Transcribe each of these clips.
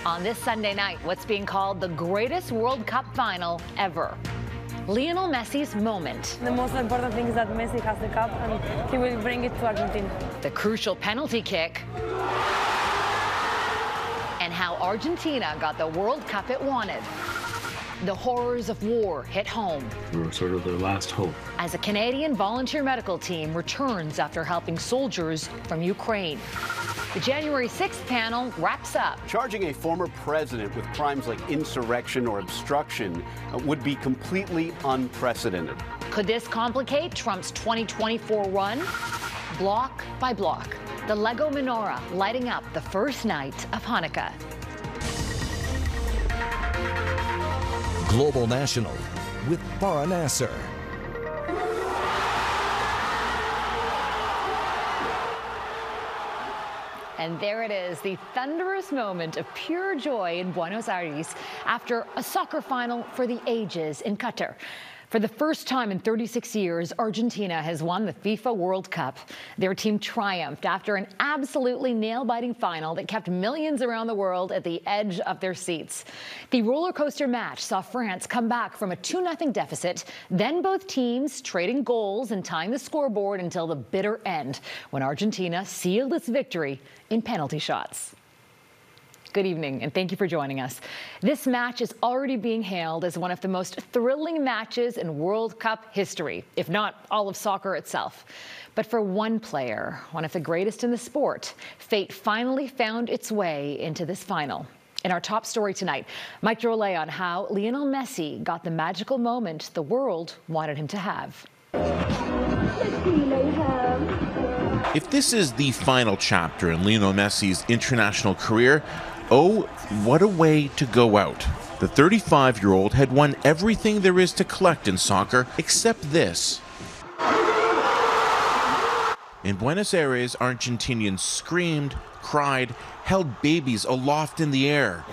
On this Sunday night, what's being called the greatest World Cup final ever. Lionel Messi's moment. The most important thing is that Messi has the cup and he will bring it to Argentina. The crucial penalty kick. And how Argentina got the World Cup it wanted. The horrors of war hit home. We were sort of their last hope. As a Canadian volunteer medical team returns after helping soldiers from Ukraine. The January 6th panel wraps up. Charging a former president with crimes like insurrection or obstruction would be completely unprecedented. Could this complicate Trump's 2024 run? Block by block, the Lego menorah lighting up the first night of Hanukkah. Global National with Farah Nasser. And there it is, the thunderous moment of pure joy in Buenos Aires after a soccer final for the ages in Qatar. For the first time in 36 years, Argentina has won the FIFA World Cup. Their team triumphed after an absolutely nail-biting final that kept millions around the world at the edge of their seats. The roller coaster match saw France come back from a 2-0 deficit, then both teams trading goals and tying the scoreboard until the bitter end, when Argentina sealed its victory in penalty shots. Good evening, and thank you for joining us. This match is already being hailed as one of the most thrilling matches in World Cup history, if not all of soccer itself. But for one player, one of the greatest in the sport, fate finally found its way into this final. In our top story tonight, Mike Drolet on how Lionel Messi got the magical moment the world wanted him to have. If this is the final chapter in Lionel Messi's international career, oh, what a way to go out. The 35-year-old had won everything there is to collect in soccer except this. In Buenos Aires, Argentinians screamed, cried, held babies aloft in the air.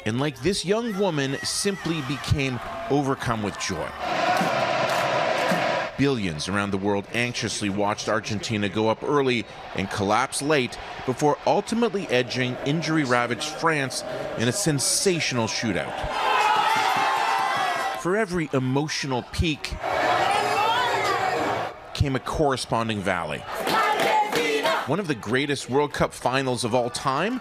And like this young woman, simply became overcome with joy. Billions around the world anxiously watched Argentina go up early and collapse late before ultimately edging injury-ravaged France in a sensational shootout. For every emotional peak came a corresponding valley. One of the greatest World Cup finals of all time?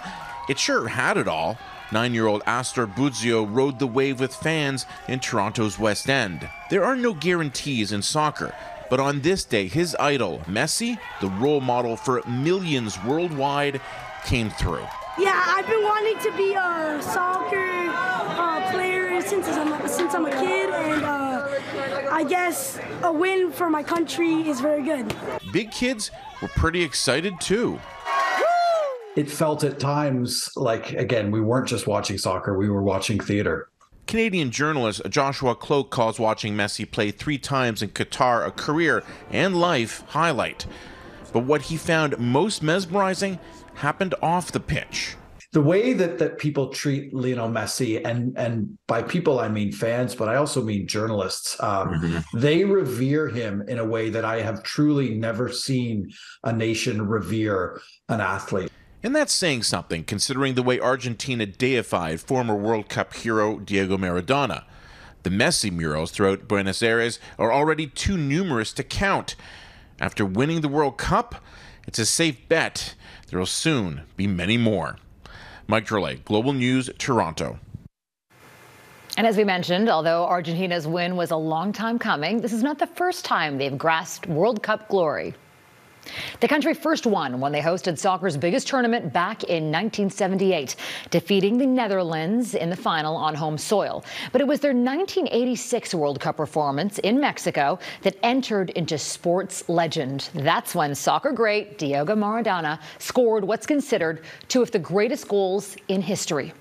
It sure had it all. 9-year-old Astor Buzio rode the wave with fans in Toronto's West End. There are no guarantees in soccer, but on this day, his idol, Messi, the role model for millions worldwide, came through. Yeah, I've been wanting to be a soccer player since I'm a kid, and I guess a win for my country is very good. Big kids were pretty excited too. It felt at times like, again, we weren't just watching soccer, we were watching theater. Canadian journalist Joshua Cloak calls watching Messi play 3 times in Qatar a career and life highlight. But what he found most mesmerizing happened off the pitch. The way that people treat Lionel Messi, and by people I mean fans, but I also mean journalists, they revere him in a way that I have truly never seen a nation revere an athlete. And that's saying something, considering the way Argentina deified former World Cup hero Diego Maradona. The Messi murals throughout Buenos Aires are already too numerous to count. After winning the World Cup, it's a safe bet there will soon be many more. Mike Drolet, Global News, Toronto. And as we mentioned, although Argentina's win was a long time coming, this is not the first time they've grasped World Cup glory. The country first won when they hosted soccer's biggest tournament back in 1978, defeating the Netherlands in the final on home soil. But it was their 1986 World Cup performance in Mexico that entered into sports legend. That's when soccer great Diego Maradona scored what's considered 2 of the greatest goals in history.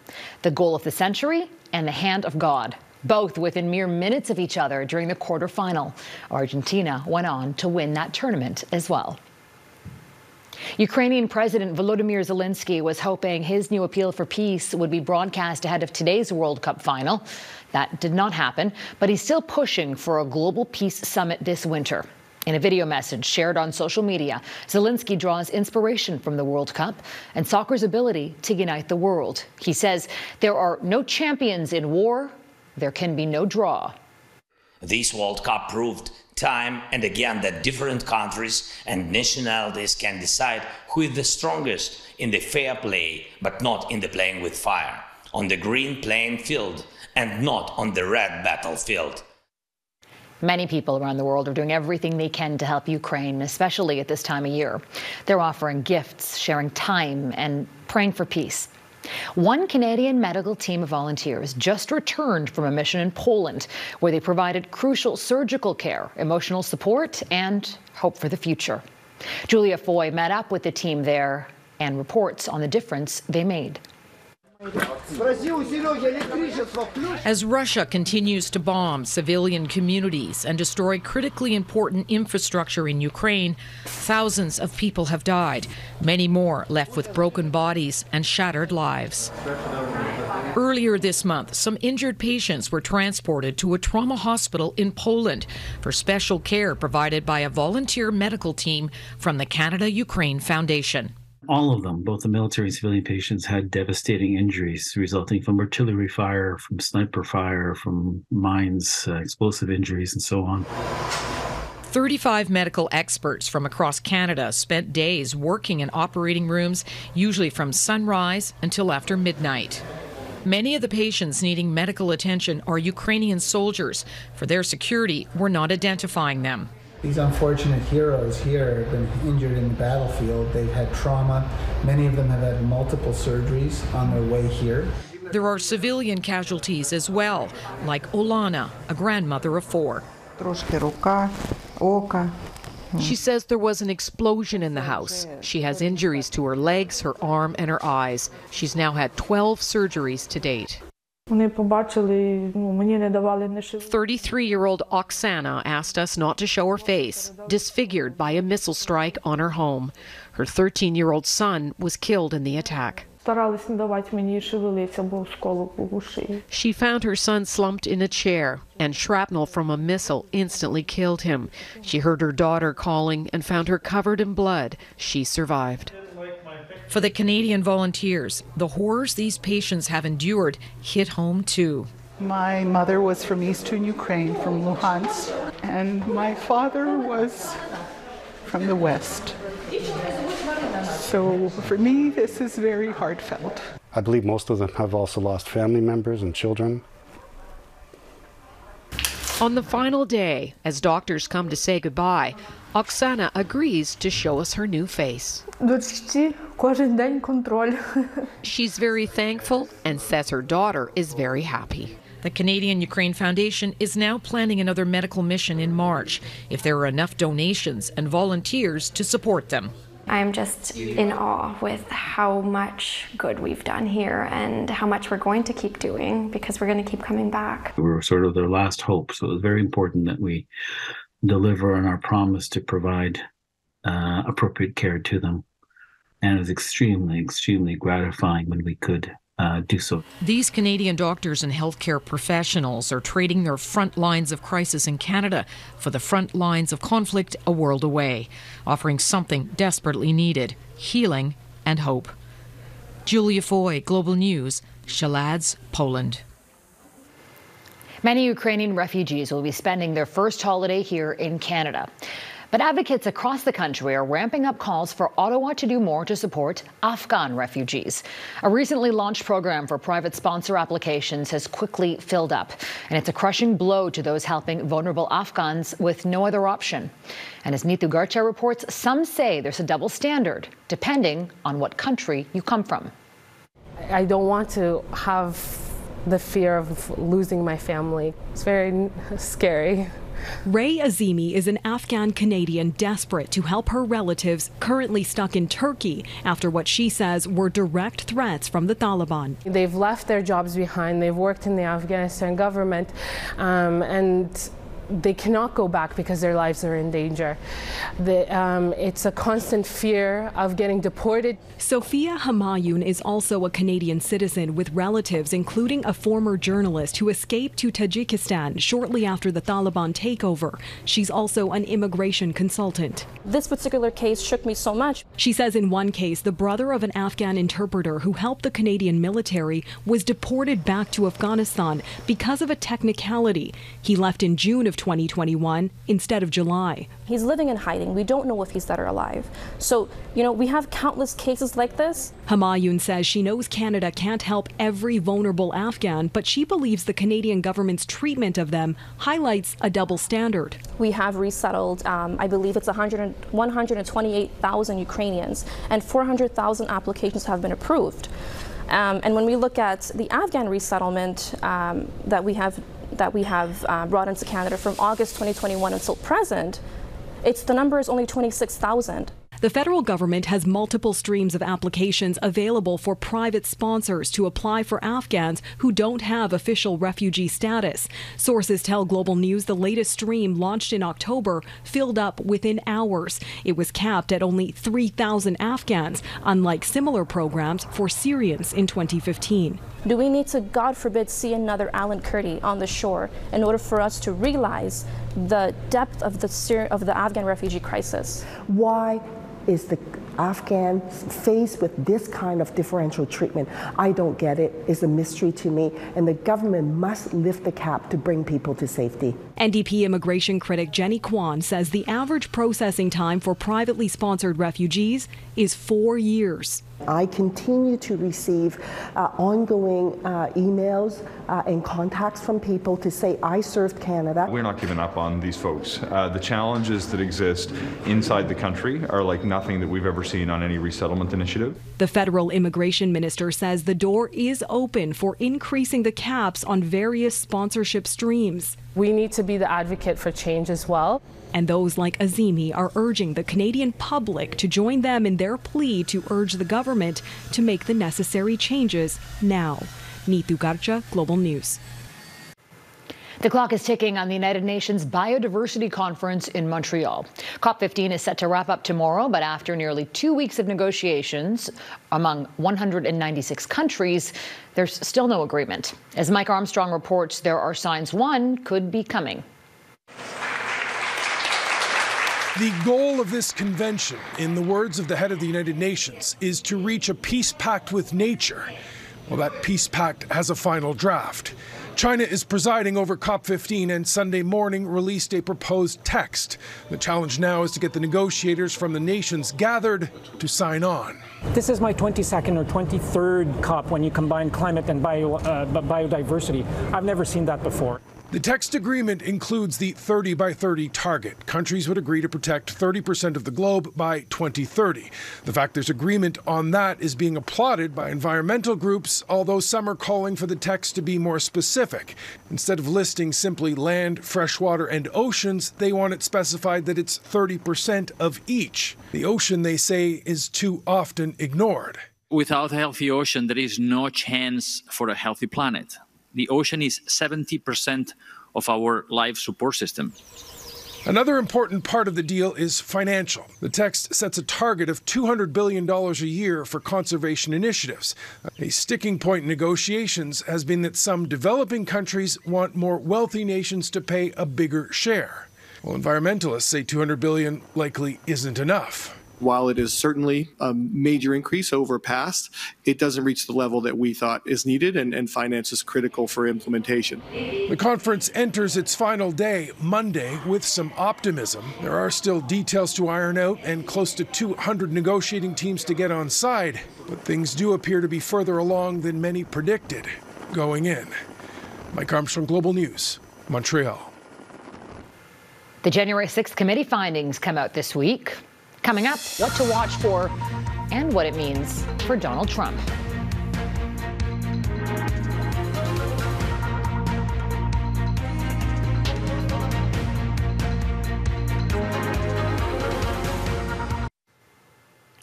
The goal of the century and the hand of God, both within mere minutes of each other during the quarterfinal. Argentina went on to win that tournament as well. Ukrainian President Volodymyr Zelensky was hoping his new appeal for peace would be broadcast ahead of today's World Cup final. That did not happen, but he's still pushing for a global peace summit this winter. In a video message shared on social media, Zelensky draws inspiration from the World Cup and soccer's ability to unite the world. He says there are no champions in war, there can be no draw. This World Cup proved time and again that different countries and nationalities can decide who is the strongest in the fair play, but not in the playing with fire, on the green playing field and not on the red battlefield. Many people around the world are doing everything they can to help Ukraine, especially at this time of year. They're offering gifts, sharing time, and praying for peace. One Canadian medical team of volunteers just returned from a mission in Poland, where they provided crucial surgical care, emotional support, and hope for the future. Julia Foy met up with the team there and reports on the difference they made. As Russia continues to bomb civilian communities and destroy critically important infrastructure in Ukraine, thousands of people have died, many more left with broken bodies and shattered lives. Earlier this month, some injured patients were transported to a trauma hospital in Poland for special care provided by a volunteer medical team from the Canada-Ukraine Foundation. All of them, both the military and civilian patients, had devastating injuries resulting from artillery fire, from sniper fire, from mines, explosive injuries, and so on. 35 medical experts from across Canada spent days working in operating rooms, usually from sunrise until after midnight. Many of the patients needing medical attention are Ukrainian soldiers. For their security, we're not identifying them. These unfortunate heroes here have been injured in the battlefield. They've had trauma. Many of them have had multiple surgeries on their way here. There are civilian casualties as well, like Olana, a grandmother of 4. She says there was an explosion in the house. She has injuries to her legs, her arm, and her eyes. She's now had 12 surgeries to date. 33-year-old Oksana asked us not to show her face, disfigured by a missile strike on her home. Her 13-year-old son was killed in the attack. She found her son slumped in a chair, and shrapnel from a missile instantly killed him. She heard her daughter calling and found her covered in blood. She survived. For the Canadian volunteers, the horrors these patients have endured hit home too. My mother was from eastern Ukraine, from Luhansk, and my father was from the west. So for me, this is very heartfelt. I believe most of them have also lost family members and children. On the final day, as doctors come to say goodbye, Oksana agrees to show us her new face. She's very thankful and says her daughter is very happy. The Canadian-Ukraine Foundation is now planning another medical mission in March, if there are enough donations and volunteers to support them. I'm just in awe with how much good we've done here and how much we're going to keep doing, because we're going to keep coming back. We were sort of their last hope, so it was very important that we deliver on our promise to provide appropriate care to them. And it was extremely, extremely gratifying when we could do so. These Canadian doctors and healthcare professionals are trading their front lines of crisis in Canada for the front lines of conflict a world away, offering something desperately needed: healing and hope. Julia Foy, Global News, Szaladz, Poland. Many Ukrainian refugees will be spending their first holiday here in Canada. But advocates across the country are ramping up calls for Ottawa to do more to support Afghan refugees. A recently launched program for private sponsor applications has quickly filled up, and it's a crushing blow to those helping vulnerable Afghans with no other option. And as Neetu Garcha reports, some say there's a double standard, depending on what country you come from. I don't want to have the fear of losing my family. It's very scary. Ray Azimi is an Afghan Canadian desperate to help her relatives currently stuck in Turkey after what she says were direct threats from the Taliban. They've left their jobs behind. They've worked in the Afghanistan government, and they cannot go back because their lives are in danger. It's a constant fear of getting deported. Sophia Humayun is also a Canadian citizen with relatives, including a former journalist who escaped to Tajikistan shortly after the Taliban takeover. She's also an immigration consultant. This particular case shook me so much. She says in one case, the brother of an Afghan interpreter who helped the Canadian military was deported back to Afghanistan because of a technicality. He left in June of 2021 instead of July. He's living in hiding. We don't know if he's dead or alive. So, we have countless cases like this. Humayun says she knows Canada can't help every vulnerable Afghan, but she believes the Canadian government's treatment of them highlights a double standard. We have resettled, I believe it's 128,000 Ukrainians, and 400,000 applications have been approved. And when we look at the Afghan resettlement that we have brought into Canada from August 2021 until present, the number is only 26,000. The federal government has multiple streams of applications available for private sponsors to apply for Afghans who don't have official refugee status. Sources tell Global News the latest stream, launched in October, filled up within hours. It was capped at only 3,000 Afghans, unlike similar programs for Syrians in 2015. Do we need to, God forbid, see another Alan Kurdi on the shore in order for us to realize the depth of the Afghan refugee crisis? Why is the Afghan faced with this kind of differential treatment? I don't get it. It's a mystery to me, and the government must lift the cap to bring people to safety. NDP immigration critic Jenny Kwan says the average processing time for privately sponsored refugees is 4 years. I continue to receive ongoing emails and contacts from people to say, I served Canada. We're not giving up on these folks. The challenges that exist inside the country are like nothing that we've ever seen on any resettlement initiative. The federal immigration minister says the door is open for increasing the caps on various sponsorship streams. We need to be the advocate for change as well. And those like Azimi are urging the Canadian public to join them in their plea to urge the government to make the necessary changes now. Neetu Garcha, Global News. The clock is ticking on the United Nations Biodiversity Conference in Montreal. COP15 is set to wrap up tomorrow, but after nearly 2 weeks of negotiations among 196 countries, there's still no agreement. As Mike Armstrong reports, there are signs one could be coming. The goal of this convention, in the words of the head of the United Nations, is to reach a peace pact with nature. Well, that peace pact has a final draft. China is presiding over COP15 and Sunday morning released a proposed text. The challenge now is to get the negotiators from the nations gathered to sign on. This is my 22nd or 23rd COP when you combine climate and biodiversity. I've never seen that before. The text agreement includes the 30 by 30 target. Countries would agree to protect 30% of the globe by 2030. The fact there's agreement on that is being applauded by environmental groups, although some are calling for the text to be more specific. Instead of listing simply land, freshwater, and oceans, they want it specified that it's 30% of each. The ocean, they say, is too often ignored. Without a healthy ocean, there is no chance for a healthy planet. The ocean is 70% of our life support system. Another important part of the deal is financial. The text sets a target of $200 billion a year for conservation initiatives. A sticking point in negotiations has been that some developing countries want more wealthy nations to pay a bigger share. Well, environmentalists say $200 billion likely isn't enough. While it is certainly a major increase over past, it doesn't reach the level that we thought is needed, and finance is critical for implementation. The conference enters its final day, Monday, with some optimism. There are still details to iron out and close to 200 negotiating teams to get on side, but things do appear to be further along than many predicted going in. Mike Armstrong, Global News, Montreal. The January 6th committee findings come out this week. Coming up, what to watch for and what it means for Donald Trump.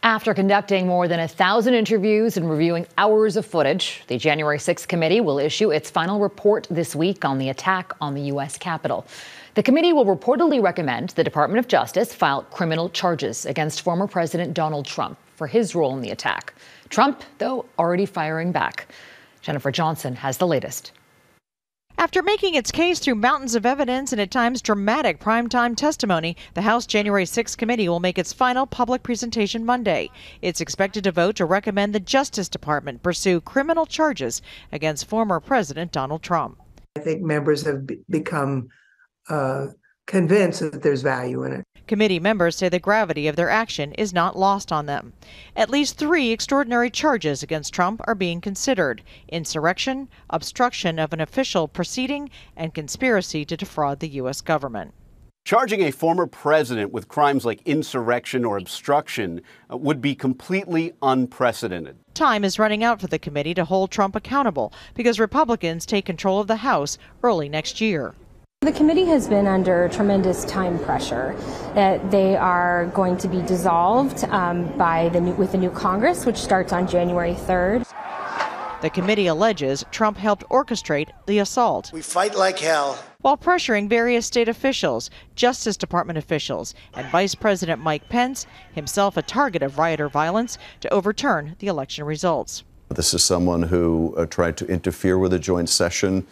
After conducting more than 1,000 interviews and reviewing hours of footage, the January 6th committee will issue its final report this week on the attack on the U.S. Capitol. The committee will reportedly recommend the Department of Justice file criminal charges against former President Donald Trump for his role in the attack. Trump, though, already firing back. Jennifer Johnson has the latest. After making its case through mountains of evidence and at times dramatic primetime testimony, the House January 6 committee will make its final public presentation Monday. It's expected to vote to recommend the Justice Department pursue criminal charges against former President Donald Trump. I think members have become convinced that there's value in it. Committee members say the gravity of their action is not lost on them. At least 3 extraordinary charges against Trump are being considered: insurrection, obstruction of an official proceeding, and conspiracy to defraud the U.S. government. Charging a former president with crimes like insurrection or obstruction would be completely unprecedented. Time is running out for the committee to hold Trump accountable because Republicans take control of the House early next year. The committee has been under tremendous time pressure. They are going to be dissolved with the new Congress, which starts on January 3rd. The committee alleges Trump helped orchestrate the assault. We fight like hell. While pressuring various state officials, Justice Department officials, and Vice President Mike Pence, himself a target of rioter violence, to overturn the election results. This is someone who tried to interfere with a joint session,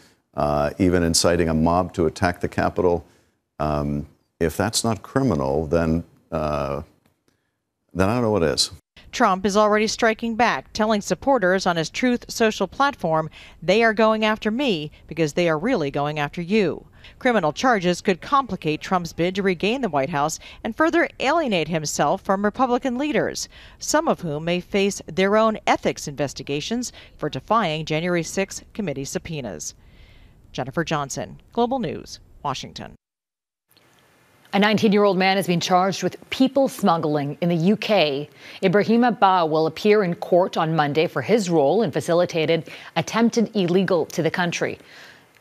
even inciting a mob to attack the Capitol. If that's not criminal, then I don't know what is. Trump is already striking back, telling supporters on his Truth Social platform they are going after me because they are really going after you. Criminal charges could complicate Trump's bid to regain the White House and further alienate himself from Republican leaders, some of whom may face their own ethics investigations for defying January 6 committee subpoenas. Jennifer Johnson, Global News, Washington. A 19-year-old man has been charged with people smuggling in the UK. Ibrahima Ba will appear in court on Monday for his role in facilitating attempted illegal to the country.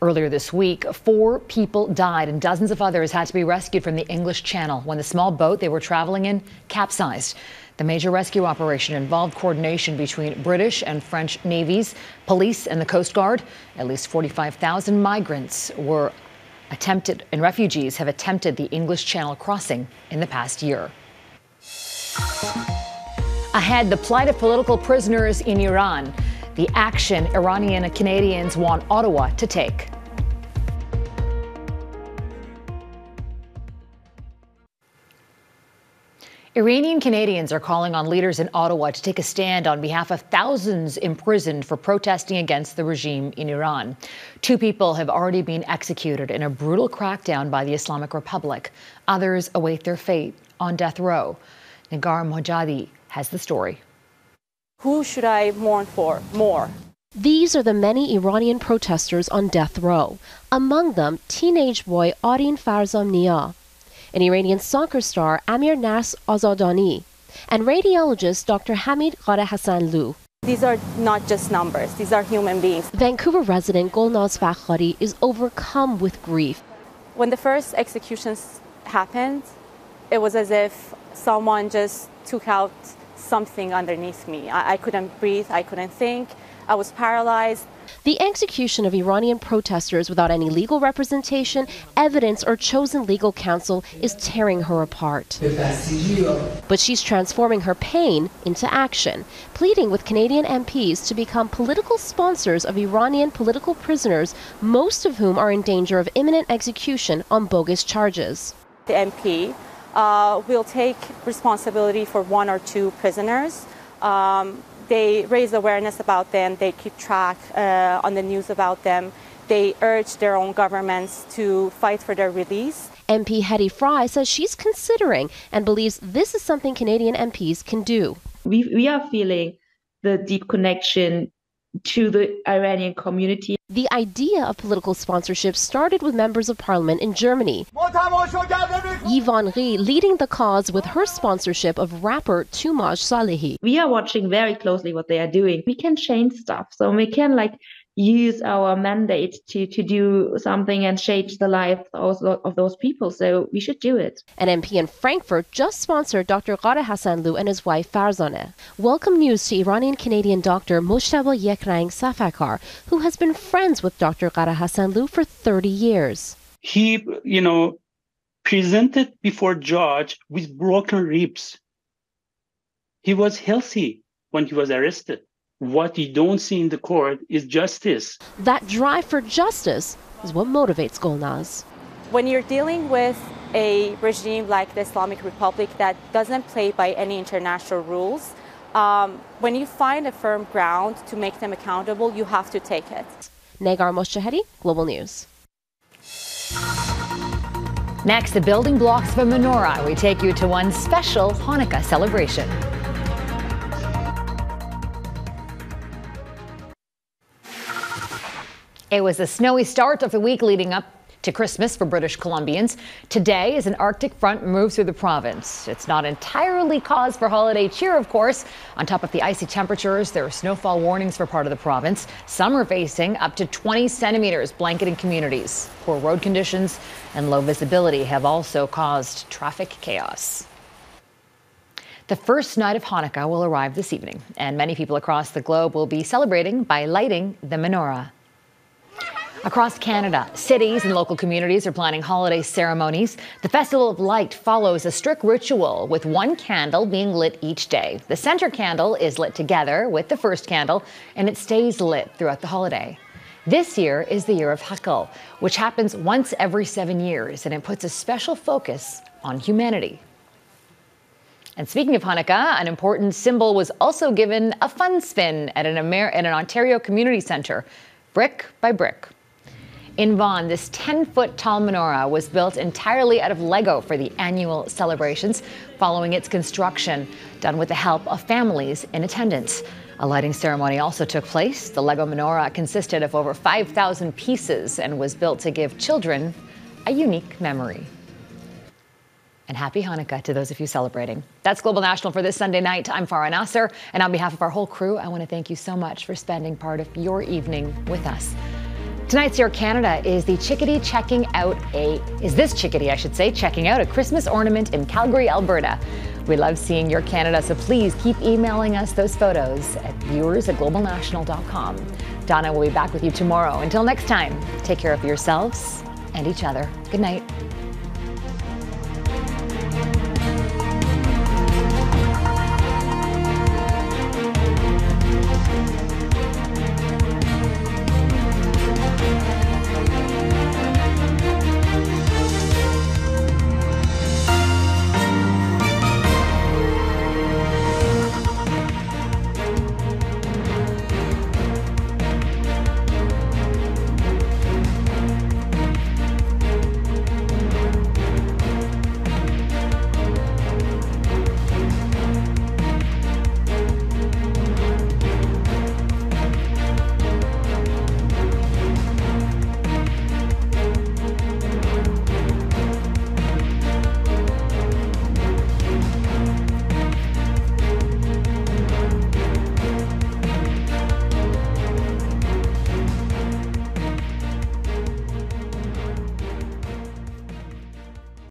Earlier this week, 4 people died and dozens of others had to be rescued from the English Channel when the small boat they were traveling in capsized. The major rescue operation involved coordination between British and French navies, police and the Coast Guard. At least 45,000 migrants and refugees have attempted the English Channel crossing in the past year. Ahead, the plight of political prisoners in Iran, the action Iranian Canadians want Ottawa to take. Iranian Canadians are calling on leaders in Ottawa to take a stand on behalf of thousands imprisoned for protesting against the regime in Iran. 2 people have already been executed in a brutal crackdown by the Islamic Republic. Others await their fate on death row. Nagar Mojadi has the story. Who should I mourn for more? These are the many Iranian protesters on death row. Among them, teenage boy Arin Farzamnia, an Iranian soccer star Amir Nas Azadani, and radiologist Dr. Hamid Ghadahassanlu. These are not just numbers, these are human beings. Vancouver resident Golnaz Fakhari is overcome with grief. When the first executions happened, it was as if someone just took out something underneath me. I couldn't breathe, I couldn't think, I was paralyzed. The execution of Iranian protesters without any legal representation, evidence, or chosen legal counsel is tearing her apart. But she's transforming her pain into action, pleading with Canadian MPs to become political sponsors of Iranian political prisoners, most of whom are in danger of imminent execution on bogus charges. The MP will take responsibility for 1 or 2 prisoners. They raise awareness about them, they keep track on the news about them, they urge their own governments to fight for their release. MP Hedy Fry says she's considering and believes this is something Canadian MPs can do. We are feeling the deep connection to the Iranian community. The idea of political sponsorship started with members of parliament in Germany. Yvonne Rie leading the cause with her sponsorship of rapper Toomaj Salehi. We are watching very closely what they are doing. We can change stuff, so we can use our mandate to do something and change the life of those people, so we should do it. An MP in Frankfurt just sponsored Dr. Ghadahassanlu and his wife Farzaneh. Welcome news to Iranian-Canadian doctor Mojtaba Yekrang Safakar, who has been friends with Dr. Ghadahassanlu for 30 years. He, presented before judge with broken ribs. He was healthy when he was arrested. What you don't see in the court is justice. That drive for justice is what motivates Golnaz. When you're dealing with a regime like the Islamic Republic that doesn't play by any international rules, when you find a firm ground to make them accountable, you have to take it. Negar Moshahedi, Global News. Next, the building blocks of a menorah. We take you to one special Hanukkah celebration. It was a snowy start of the week leading up to Christmas for British Columbians. Today, as an Arctic front moves through the province, it's not entirely cause for holiday cheer, of course. On top of the icy temperatures, there are snowfall warnings for part of the province. Some are facing up to 20 centimeters, blanketing communities. Poor road conditions and low visibility have also caused traffic chaos. The first night of Hanukkah will arrive this evening, and many people across the globe will be celebrating by lighting the menorah. Across Canada, cities and local communities are planning holiday ceremonies. The Festival of Light follows a strict ritual with one candle being lit each day. The center candle is lit together with the first candle, and it stays lit throughout the holiday. This year is the year of Hanukkah, which happens once every 7 years, and it puts a special focus on humanity. And speaking of Hanukkah, an important symbol was also given a fun spin at an Ontario community centre, brick by brick. In Vaughan, this 10-foot tall menorah was built entirely out of Lego for the annual celebrations, following its construction, done with the help of families in attendance. A lighting ceremony also took place. The Lego menorah consisted of over 5,000 pieces and was built to give children a unique memory. And happy Hanukkah to those of you celebrating. That's Global National for this Sunday night. I'm Farah Nasser, and on behalf of our whole crew, I want to thank you so much for spending part of your evening with us. Tonight's Your Canada is this chickadee checking out a Christmas ornament in Calgary, Alberta. We love seeing Your Canada, so please keep emailing us those photos at viewers@globalnational.com. Donna will be back with you tomorrow. Until next time, take care of yourselves and each other. Good night.